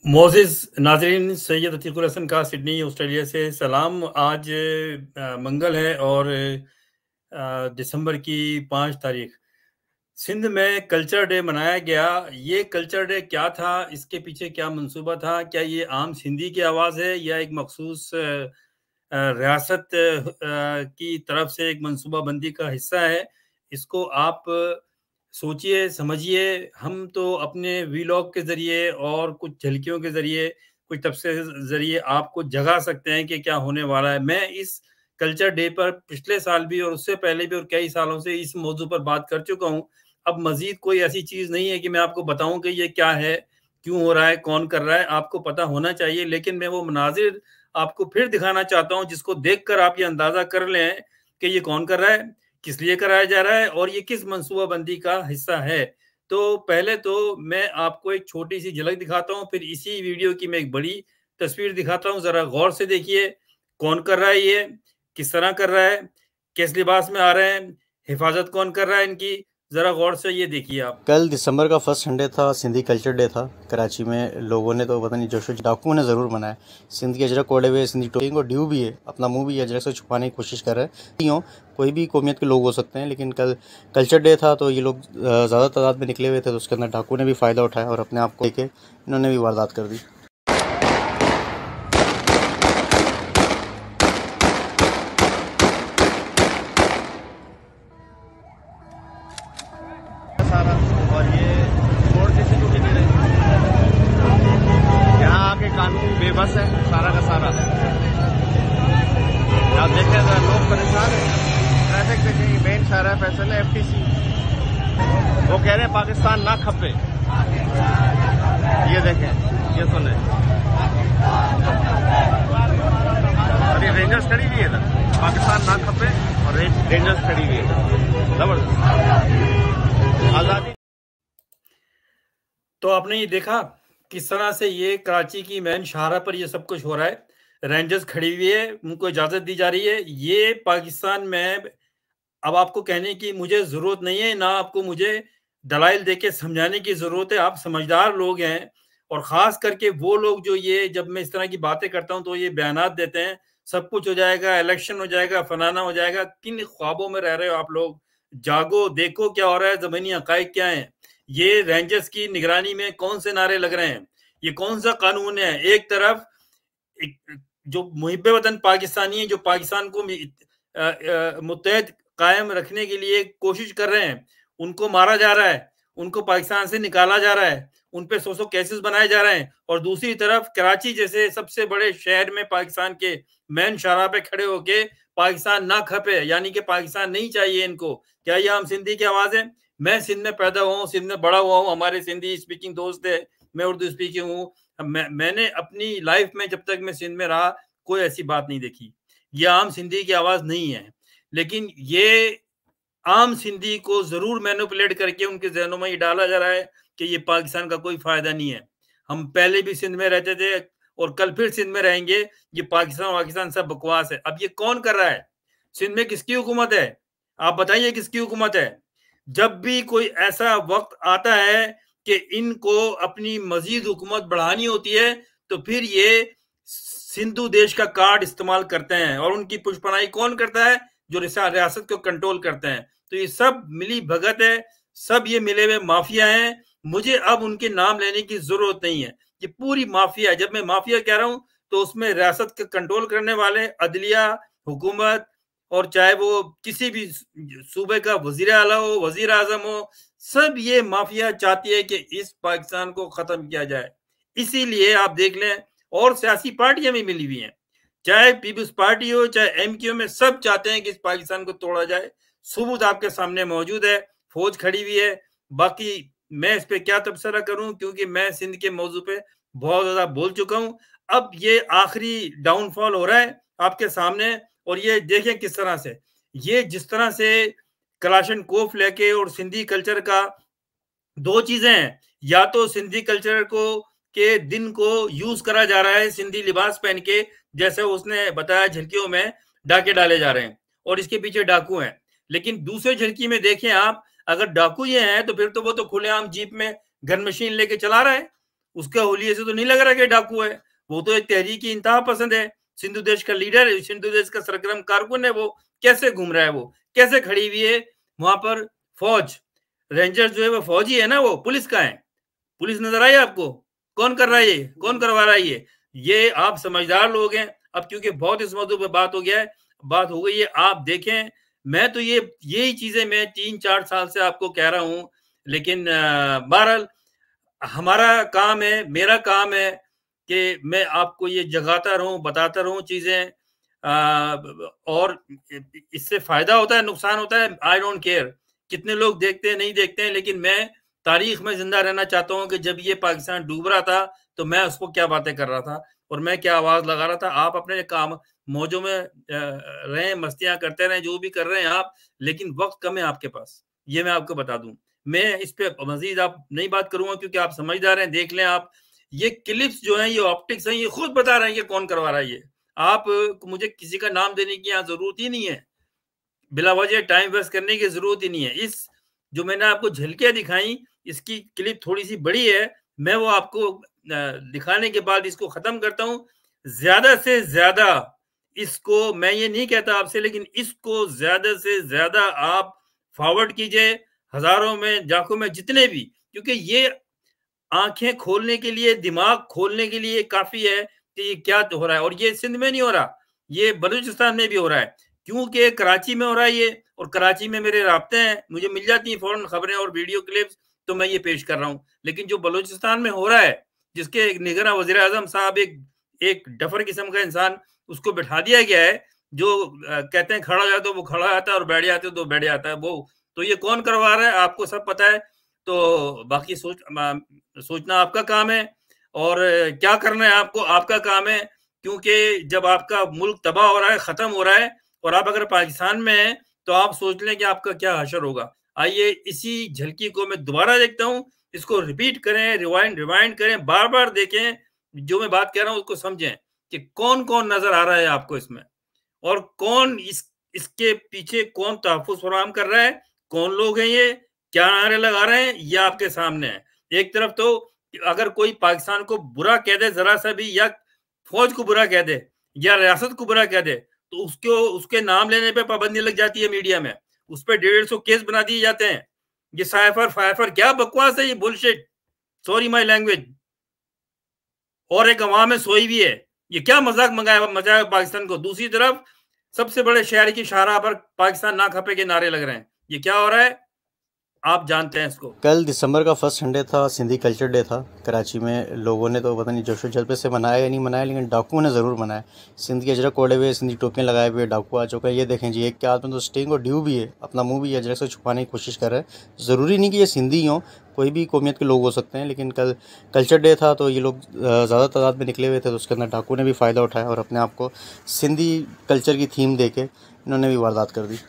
मोज़िज़ नाज़रीन, सैयद अतीकुल हसन का Sydney Australia से सलाम। आज मंगल है और दिसंबर की 5 तारीख। सिंध में कल्चर डे मनाया गया। ये कल्चर डे क्या था? इसके पीछे क्या मंसूबा था? क्या ये आम सिंधी की आवाज़ है या एक मखसूस रियासत की तरफ से एक मंसूबाबंदी का हिस्सा है? इसको आप सोचिए, समझिए। हम तो अपने वीलॉग के ज़रिए और कुछ झलकियों के ज़रिए, कुछ तबसरे के ज़रिए आपको जगा सकते हैं कि क्या होने वाला है। मैं इस कल्चर डे पर पिछले साल भी और उससे पहले भी और कई सालों से इस मौजू पर बात कर चुका हूँ। अब मज़ीद कोई ऐसी चीज़ नहीं है कि मैं आपको बताऊँ कि ये क्या है, क्यों हो रहा है, कौन कर रहा है, आपको पता होना चाहिए। लेकिन मैं वो मनाज़िर आपको फिर दिखाना चाहता हूँ जिसको देखकर आप ये अंदाज़ा कर लें कि ये कौन कर रहा है, किस लिए कराया जा रहा है और ये किस मनसूबाबंदी का हिस्सा है। तो पहले तो मैं आपको एक छोटी-सी झलक दिखाता हूँ, फिर इसी वीडियो की मैं एक बड़ी तस्वीर दिखाता हूँ। ज़रा गौर से देखिए, कौन कर रहा है ये, किस तरह कर रहा है, किस लिबास में आ रहे हैं, हिफाज़त कौन कर रहा है इनकी, ज़रा गौर से ये देखिए आप। कल दिसंबर का फर्स्ट संडे था, सिंधी कल्चर डे था। कराची में लोगों ने तो पता नहीं जोशो डाकुओं ने ज़रूर मनाया। सिंध के अजरक ओढ़े हुए सिंधी टोपी को ड्यू भी है, अपना मुंह भी अजरक से छुपाने की कोशिश कर रहे हैं। क्यों? कोई भी कौमियत के लोग हो सकते हैं, लेकिन कल कल्चर डे था तो ये लोग ज़्यादा तादाद में निकले हुए थे, तो उसके अंदर डाकुओं ने भी फ़ायदा उठाया और अपने आप को लेके इन्होंने भी वारदात कर दी। सारा और ये छोड़ किसी को भी नहीं रही। यहाँ आके कानून बेबस है सारा का सारा। आप देखें तो लोग परेशान हैं। ट्रैफिक देखें, मेन शहर है फैसल है FTC। वो कह रहे हैं पाकिस्तान ना खपे। ये देखें, ये सुने। और ये रेंजर्स खड़ी हुई है ना, पाकिस्तान ना खपे और रेंजर्स खड़ी हुई है। जबरदस्त आजादी। तो आपने ये देखा किस तरह से ये कराची की मेन शाहरा पर ये सब कुछ हो रहा है। रेंजर्स खड़ी हुई है, उनको इजाज़त दी जा रही है। ये पाकिस्तान में अब आपको कहने की मुझे ज़रूरत नहीं है, ना आपको मुझे दलाइल देके समझाने की ज़रूरत है। आप समझदार लोग हैं और ख़ास करके वो लोग जो ये जब मैं इस तरह की बातें करता हूँ तो ये बयानात देते हैं, सब कुछ हो जाएगा, इलेक्शन हो जाएगा, फलाना हो जाएगा। किन ख्वाबों में रह रहे हो आप लोग? जागो, देखो क्या हो रहा है, ज़मीनी हक़ाइक़ क्या हैं? ये रेंजर्स की निगरानी में कौन से नारे लग रहे हैं? ये कौन-सा कानून है? एक तरफ एक जो मुहिब्बे वतन पाकिस्तानी है, जो पाकिस्तान को मुत्तहद कायम रखने के लिए कोशिश कर रहे हैं, उनको मारा जा रहा है, उनको पाकिस्तान से निकाला जा रहा है, उन पे 100-100 केसेस बनाए जा रहे हैं और दूसरी तरफ कराची जैसे सबसे बड़े शहर में पाकिस्तान के मेन शाहराह पे खड़े होके पाकिस्तान ना खपे, यानी कि पाकिस्तान नहीं चाहिए इनको। क्या ये आम सिंधी की आवाज़ है? मैं सिंध में पैदा हुआ हूँ, सिंध में बड़ा हुआ हूँ, हमारे सिंधी स्पीकिंग दोस्त हैं, मैं उर्दू स्पीकिंग हूँ। मैंने अपनी लाइफ में जब तक मैं सिंध में रहा, कोई ऐसी बात नहीं देखी। ये आम सिंधी की आवाज़ नहीं है। लेकिन ये आम सिंधी को ज़रूर मैनिपुलेट करके उनके ज़हनों में ये डाला जा रहा है कि ये पाकिस्तान का कोई फ़ायदा नहीं है। हम पहले भी सिंध में रहते थे और कल फिर सिंध में रहेंगे। ये पाकिस्तान-वाकिस्तान सब बकवास है। अब ये कौन कर रहा है? सिंध में किसकी हुकूमत है? आप बताइए किसकी हुकूमत है? जब भी कोई ऐसा वक़्त आता है कि इनको अपनी मज़ीद हुकूमत बढ़ानी होती है, तो फिर ये सिंधु देश का कार्ड इस्तेमाल करते हैं और उनकी पुष्पनाई कौन करता है? जो रियासत को कंट्रोल करते हैं। तो ये सब मिली भगत है, सब ये मिले हुए माफिया हैं। मुझे अब उनके नाम लेने की जरूरत नहीं है। ये पूरी माफिया है। जब मैं माफिया कह रहा हूं तो उसमें रियासत के कंट्रोल करने वाले अदलिया, हुकूमत और चाहे वो किसी भी सूबे का वजीर आला हो, वजीर आजम हो, सब ये माफिया चाहती है कि इस पाकिस्तान को खत्म किया जाए। इसीलिए आप देख लें और सियासी पार्टियां भी मिली हुई हैं, चाहे पीपल्स पार्टी हो चाहे एमक्यू में, सब चाहते हैं कि इस पाकिस्तान को तोड़ा जाए। सबूत आपके सामने मौजूद है, फौज खड़ी हुई है। बाकी मैं इस पे क्या तबसरा करूं, क्योंकि मैं सिंध के मौजू पे बहुत ज्यादा बोल चुका हूं। अब ये आखिरी डाउनफॉल हो रहा है आपके सामने और ये देखें किस तरह से, ये जिस तरह से कलाशन कोफ लेके और सिंधी कल्चर का दो चीजें हैं, या तो सिंधी कल्चर को के दिन को यूज करा जा रहा है सिंधी लिबास पहन के, जैसे उसने बताया झलकियों में डाके डाले जा रहे हैं और इसके पीछे डाकू हैं। लेकिन दूसरे झलकी में देखें आप, अगर डाकू ये हैं तो फिर तो वो तो खुलेआम जीप में गन मशीन लेके चला रहा है उसका हुलिये से तो नहीं लग रहा कि डाकू है। वो तो एक तहरीकी इंतहा पसंद है, सिंधु देश का लीडर है, सिंधु देश का सरगर्म कारकुन है। वो कैसे घूम रहा है, वो कैसे खड़ी हुई है वहां पर फौज, रेंजर्स जो है वो फौजी है ना, वो पुलिस का है। पुलिस नजर आई आपको? कौन कर रहा है ये, कौन करवा रहा है ये आप समझदार लोग हैं। अब क्योंकि बहुत इस मौजूद पे बात हो गया है, बात हो गई है, आप देखें, मैं तो यही चीजें मैं 3-4 साल से आपको कह रहा हूं, लेकिन बहरहाल हमारा काम है, मेरा काम है कि मैं आपको ये जगाता रहूं, बताता रहूं चीजें, और इससे फायदा होता है, नुकसान होता है, आई डोंट केयर कितने लोग देखते हैं नहीं देखते हैं, लेकिन मैं तारीख में जिंदा रहना चाहता हूं कि जब ये पाकिस्तान डूब रहा था तो मैं उसको क्या बातें कर रहा था और मैं क्या आवाज लगा रहा था। आप अपने काम मौजों में रहें, मस्तियां करते रहें, जो भी कर रहे हैं आप, लेकिन वक्त कम है आपके पास, ये मैं आपको बता दूं। मैं इस पे मजीद आप नहीं बात करूंगा क्योंकि आप समझदार हैं, देख लें आप ये क्लिप्स जो हैं, ये ऑप्टिक्स हैं, ये खुद बता रहे हैं कि कौन करवा रहा है ये। आप मुझे किसी का नाम देने की यहाँ जरूरत ही नहीं है, बिला वजह टाइम वेस्ट करने की जरूरत ही नहीं है। इस जो मैंने आपको झलकियां दिखाई, इसकी क्लिप थोड़ी सी बड़ी है, मैं वो आपको दिखाने के बाद इसको खत्म करता हूं। ज्यादा से ज्यादा इसको, मैं ये नहीं कहता आपसे, लेकिन इसको ज्यादा से ज्यादा आप फॉरवर्ड कीजिए, हजारों में लाखों में जितने भी, क्योंकि ये आंखें खोलने के लिए, दिमाग खोलने के लिए काफी है कि ये क्या हो रहा है। और ये सिंध में नहीं हो रहा, ये बलूचिस्तान में भी हो रहा है, क्योंकि कराची में हो रहा है ये, और कराची में मेरे राब्ते हैं, मुझे मिल जाती हैं फौरन खबरें और वीडियो क्लिप्स, तो मैं ये पेश कर रहा हूँ। लेकिन जो बलूचिस्तान में हो रहा है, जिसके एक निगरान वजीर आजम साहब, एक डफर किस्म का इंसान उसको बैठा दिया गया है, जो कहते हैं खड़ा जाता है तो वो खड़ा आता है और बैठ जाते तो बैठ जाता है वो, तो ये कौन करवा रहा है आपको सब पता है। तो बाकी सोचना आपका काम है, और क्या करना है आपको आपका काम है, क्योंकि जब आपका मुल्क तबाह हो रहा है, खत्म हो रहा है, और आप अगर पाकिस्तान में हैं तो आप सोच लें कि आपका क्या हशर होगा। आइए इसी झलकी को मैं दोबारा देखता हूं, इसको रिपीट करें, रिवाइंड करें, बार बार देखें, जो मैं बात कह रहा हूं उसको समझें कि कौन कौन नजर आ रहा है आपको इसमें, और कौन इसके पीछे कौन तहफ्फुज़ फराहम कर रहा है, कौन लोग हैं ये, क्या नारे लगा रहे हैं, ये आपके सामने है। एक तरफ तो अगर कोई पाकिस्तान को बुरा कह दे जरा सा भी, या फौज को बुरा कह दे, या रियासत को बुरा कह दे, तो उसके नाम लेने पे पाबंदी लग जाती है मीडिया में, उस पर 150 केस बना दिए जाते हैं। ये फाइफर क्या बकवास है, ये बुलशिट, सॉरी माय लैंग्वेज। और एक अवाम में सोई भी है, ये क्या मजाक मचाया पाकिस्तान को। दूसरी तरफ सबसे बड़े शहर की शाहराह पर पाकिस्तान ना खपे के नारे लग रहे हैं, ये क्या हो रहा है आप जानते हैं इसको। कल दिसंबर का फर्स्ट संडे था, सिंधी कल्चर डे था। कराची में लोगों ने तो पता नहीं जोशो जज्बे से मनाया या नहीं मनाया, लेकिन डाकुओं ने ज़रूर मनाया। सिंध के अजरक ओढ़े हुए, सिंधी टोपियाँ लगाए हुए डाकू आ चुका है। ये देखें जी, एक के हाथ में तो स्टिंग और ड्यू भी है, अपना मुंह भी अजरक से छुपाने की कोशिश कर रहे हैं। ज़रूरी नहीं कि ये सिंधी हों, कोई भी कौमियत के लोग हो सकते हैं, लेकिन कल कल्चर डे था तो ये लोग ज़्यादा तादाद में निकले हुए थे, तो उसके अंदर डाकू ने भी फ़ायदा उठाया और अपने आप को सिंधी कल्चर की थीम दे के इन्होंने भी वारदात कर दी।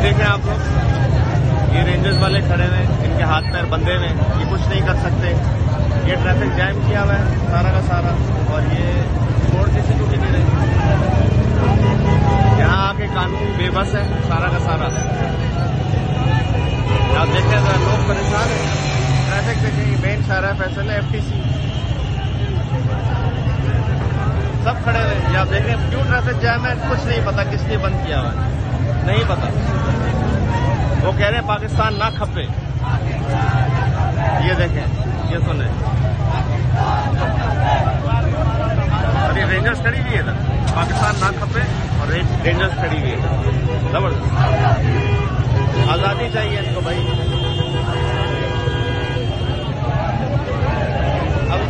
देखें आप लोग, ये रेंजर्स वाले खड़े हुए, इनके हाथ पैर बंधे हुए, ये कुछ नहीं कर सकते। ये ट्रैफिक जैम किया हुआ है सारा का सारा, और ये छोड़ किसी को भी नहीं रहे। यहाँ आके कानून बेबस है सारा का सारा। आप देखें लोग परेशान हैं, ट्रैफिक देखें, मेन शाहरा फैसल है, FTC सब खड़े हुए। आप देखें क्यों ट्रैफिक जैम है, कुछ नहीं पता किस लिए बंद किया हुआ है, नहीं पता। वो कह रहे हैं पाकिस्तान ना खपे। ये देखें, ये सुने, और ये रेंजर्स खड़ी हुई है ना, पाकिस्तान ना खपे, और रेंजर्स खड़ी हुई है। जबरदस्त आजादी चाहिए इनको भाई। अब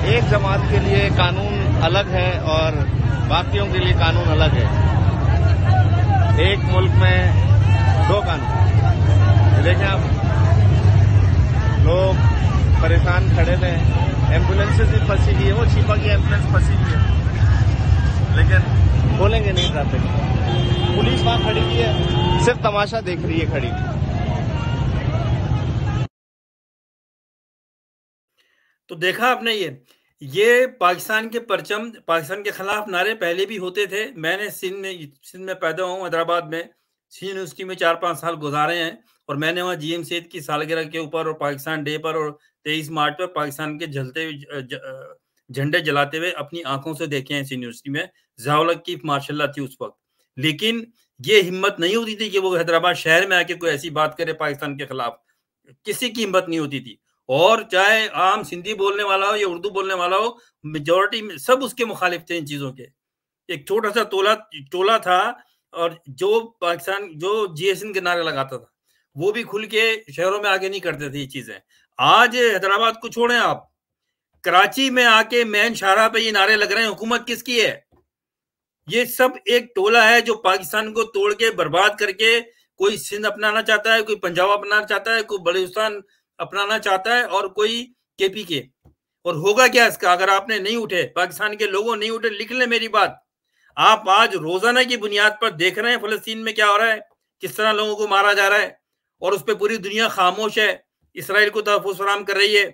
एक जमात के लिए कानून अलग है और बाकियों के लिए कानून अलग है। एक मुल्क में दो कानून। देखें आप, लोग परेशान खड़े थे, एम्बुलेंसेज भी फंसी हुई है, वो छिपा की एम्बुलेंस फंसी हुई है, लेकिन खोलेंगे नहीं ट्रैफिक। पुलिस वहां खड़ी हुई है, सिर्फ तमाशा देख रही है खड़ी। तो देखा आपने, ये पाकिस्तान के परचम, पाकिस्तान के खिलाफ नारे पहले भी होते थे। मैंने सिंध में पैदा हूँ, हैदराबाद में सिंध यूनिवर्सिटी में 4-5 साल गुजारे हैं और मैंने वहाँ जीएम सैयद की सालगिरह के ऊपर और पाकिस्तान डे पर और 23 मार्च पर पाकिस्तान के झंडे जलाते हुए अपनी आंखों से देखे हैं सिंध यूनिवर्सिटी में। ज़िया-उल-हक की मार्शल्लाह थी उस वक्त, लेकिन ये हिम्मत नहीं होती थी कि वो हैदराबाद शहर में आके कोई ऐसी बात करे पाकिस्तान के खिलाफ। किसी की हिम्मत नहीं होती थी। और चाहे आम सिंधी बोलने वाला हो या उर्दू बोलने वाला हो, मेजॉरिटी में सब उसके मुखालिफ थे इन चीजों के। एक छोटा सा टोला था और जो पाकिस्तान जो जीएसएन के नारे लगाता था, वो भी खुल के शहरों में आगे नहीं करते थे ये चीजें। आज हैदराबाद को छोड़ें आप, कराची में आके मेन शाहराह पे ये नारे लग रहे हैं, हुकूमत किसकी है? ये सब एक टोला है जो पाकिस्तान को तोड़ के बर्बाद करके कोई सिंध अपनाना चाहता है, कोई पंजाब अपनाना चाहता है, कोई बलूचिस्तान अपनाना चाहता है और कोई केपी के। और होगा क्या इसका अगर आपने नहीं उठे, पाकिस्तान के लोगों नहीं उठे? लिख ले मेरी बात। आप आज रोजाना की बुनियाद पर देख रहे हैं फलस्तीन में क्या हो रहा है, किस तरह लोगों को मारा जा रहा है और उस पर पूरी दुनिया खामोश है, इसराइल को तहफ़्फ़ुज़ फराहम कर रही है।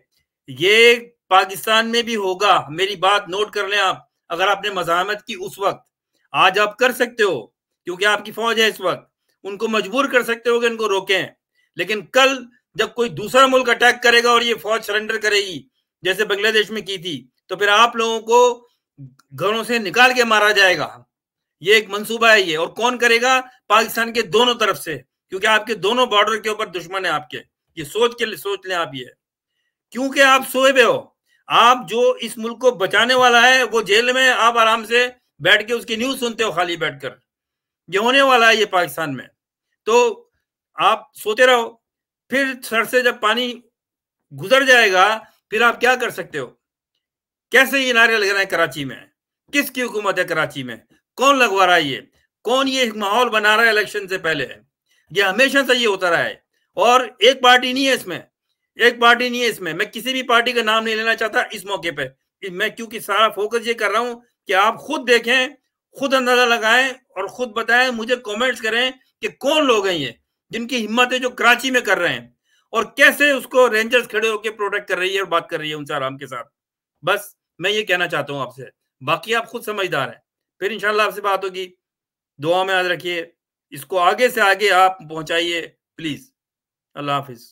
ये पाकिस्तान में भी होगा, मेरी बात नोट कर लें आप। अगर आपने मज़ाहमत की उस वक्त, आज आप कर सकते हो क्योंकि आपकी फौज है इस वक्त, उनको मजबूर कर सकते हो कि इनको रोकें। लेकिन कल जब कोई दूसरा मुल्क अटैक करेगा और ये फौज सरेंडर करेगी जैसे बांग्लादेश में की थी, तो फिर आप लोगों को घरों से निकाल के मारा जाएगा। ये एक मंसूबा है ये। और कौन करेगा? पाकिस्तान के दोनों तरफ से, क्योंकि आपके दोनों बॉर्डर के ऊपर दुश्मन है आपके। ये सोच लें आप ये, क्योंकि आप सोए हुए हो। आप जो इस मुल्क को बचाने वाला है वो जेल में, आप आराम से बैठ के उसकी न्यूज सुनते हो खाली बैठकर। ये होने वाला है ये पाकिस्तान में, तो आप सोते रहो। फिर सर से जब पानी गुजर जाएगा फिर आप क्या कर सकते हो? कैसे ये नारे लग रहे हैं कराची में? किसकी हुकूमत है कराची में? कौन लगवा रहा है ये? कौन ये माहौल बना रहा है इलेक्शन से पहले? ये हमेशा से ये होता रहा है और एक पार्टी नहीं है इसमें, एक पार्टी नहीं है इसमें। मैं किसी भी पार्टी का नाम नहीं लेना चाहता इस मौके पे, मैं क्योंकि सारा फोकस ये कर रहा हूं कि आप खुद देखें, खुद अंदाजा लगाएं और खुद बताएं, मुझे कमेंट्स करें कि कौन लोग हैं ये जिनकी हिम्मत है जो कराची में कर रहे हैं और कैसे उसको रेंजर्स खड़े होकर प्रोटेक्ट कर रही है और बात कर रही है उनसे आराम के साथ। बस मैं ये कहना चाहता हूं आपसे, बाकी आप खुद समझदार हैं। फिर इंशाल्लाह आपसे बात होगी। दुआ में याद रखिए, इसको आगे से आगे आप पहुंचाइए प्लीज। अल्लाह हाफिज।